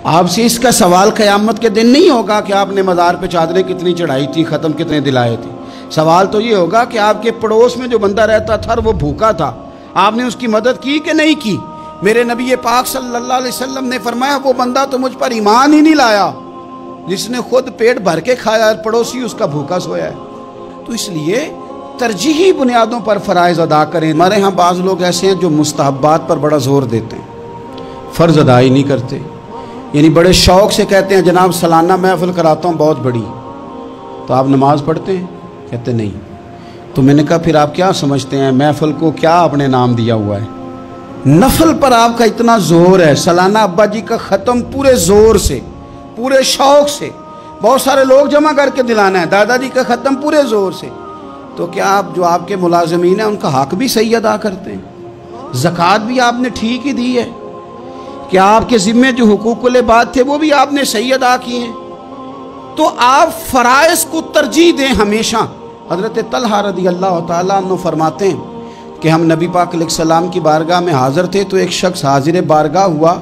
آپ سے اس کا سوال قیامت کے دن نہیں ہوگا کہ آپ نے مزار پہ چادریں کتنی چڑھائی تھی، ختم کتنے دلائے تھے۔ سوال تو یہ ہوگا کہ آپ کے پڑوس میں جو بندہ رہتا تھا وہ بھوکا تھا، آپ نے اس کی مدد کی کہ نہیں کی؟ میرے نبی پاک صلی اللہ علیہ وسلم نے فرمایا وہ بندہ تو مجھ پر ایمان ہی نہیں لایا جس نے خود پیٹ بھر کے کھایا اور پڑوسی اس کا بھوکا سویا ہے۔ تو اس لیے ترجیحی بنیادوں پر فرائض ادا کریں۔ ہمارے ہاں بعض لوگ ایسے ہیں جو مستحبات پر بڑا زور دیتے ہیں، فرض ادا ہی نہیں کرتے، یعنی بڑے شوق سے کہتے ہیں جناب سالانہ محفل کراتا ہوں بہت بڑی، تو آپ نماز پڑھتے ہیں؟ کہتے نہیں۔ تو میں نے کہا پھر آپ کیا سمجھتے ہیں محفل کو، کیا آپ نے نام دیا ہوا ہے؟ نفل پر آپ کا اتنا زور ہے، سالانہ ابا جی کا ختم پورے زور سے، پورے شوق سے، بہت سارے لوگ جمع کر کے دلانا ہے، دادا جی کا ختم پورے زور سے، تو کیا آپ جو آپ کے ملازمین ہیں ان کا حق بھی صحیح ادا کرتے ہیں؟ زکوٰۃ بھی آپ نے ٹھیک ہی دی ہے؟ کیا آپ کے ذمے جو حقوق العباد تھے وہ بھی آپ نے صحیح ادا کیے ہیں؟ تو آپ فرائض کو ترجیح دیں ہمیشہ۔ حضرت طلحہ رضی اللہ تعالیٰ عنہ فرماتے ہیں کہ ہم نبی پاک علیہ السلام کی بارگاہ میں حاضر تھے تو ایک شخص حاضر بارگاہ ہوا،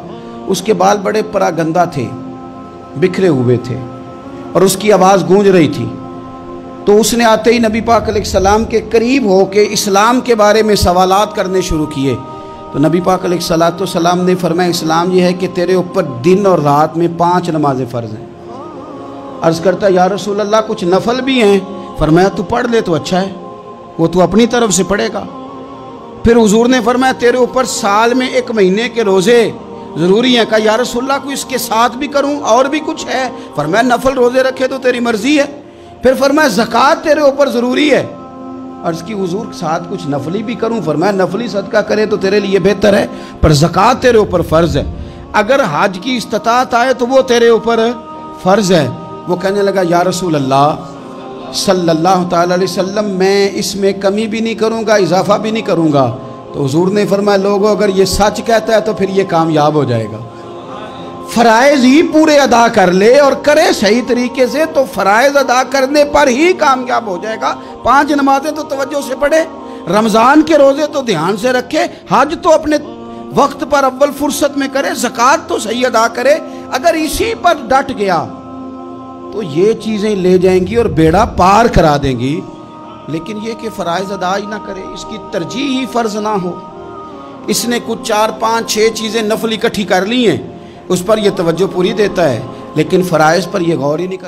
اس کے بال بڑے پراگندہ تھے، بکھرے ہوئے تھے اور اس کی آواز گونج رہی تھی۔ تو اس نے آتے ہی نبی پاک علیہ السلام کے قریب ہو کے اسلام کے بارے میں سوالات کرنے شروع کیے۔ تو نبی پاک علیہ السلام نے فرمایا اسلام یہ ہے کہ تیرے اوپر دن اور رات میں 5 نمازیں فرض ہیں۔ عرض کرتا یا رسول اللہ کچھ نفل بھی ہیں؟ فرمایا تو پڑھ لے تو اچھا ہے، وہ تو اپنی طرف سے پڑھے گا۔ پھر حضور نے فرمایا تیرے اوپر سال میں 1 مہینے کے روزے ضروری ہیں۔ کہا یا رسول اللہ کو اس کے ساتھ بھی کروں اور بھی کچھ ہے؟ فرمایا نفل روزے رکھے تو تیری مرضی ہے۔ پھر فرمایا زکوٰۃ تیرے اوپر ضروری ہے۔ عرض کی حضور ساتھ کچھ نفلی بھی کروں؟ فرمایا نفلی صدقہ کرے تو تیرے لیے بہتر ہے، پر زکوٰۃ تیرے اوپر فرض ہے۔ اگر حج کی استطاعت آئے تو وہ تیرے اوپر فرض ہے۔ وہ کہنے لگا یا رسول اللہ صلی اللہ تعالی علیہ وسلم میں اس میں کمی بھی نہیں کروں گا، اضافہ بھی نہیں کروں گا۔ تو حضور نے فرمایا لوگوں اگر یہ سچ کہتا ہے تو پھر یہ کامیاب ہو جائے گا۔ فرائض ہی پورے ادا کر لے اور کرے صحیح طریقے سے تو فرائض ادا کرنے پر ہی کامیاب ہو جائے گا۔ 5 نمازیں تو توجہ سے پڑھے، رمضان کے روزے تو دھیان سے رکھے، حج تو اپنے وقت پر اول فرصت میں کرے، زکوٰۃ تو صحیح ادا کرے۔ اگر اسی پر ڈٹ گیا تو یہ چیزیں لے جائیں گی اور بیڑا پار کرا دیں گی۔ لیکن یہ کہ فرائض ادا ہی نہ کرے، اس کی ترجیح ہی فرض نہ ہو، اس نے کچھ 4 5 6 چیزیں نفل اکٹھی کر لی ہیں، اس پر یہ توجہ پوری دیتا ہے لیکن فرائض پر یہ غور ہی نہیں کرتا۔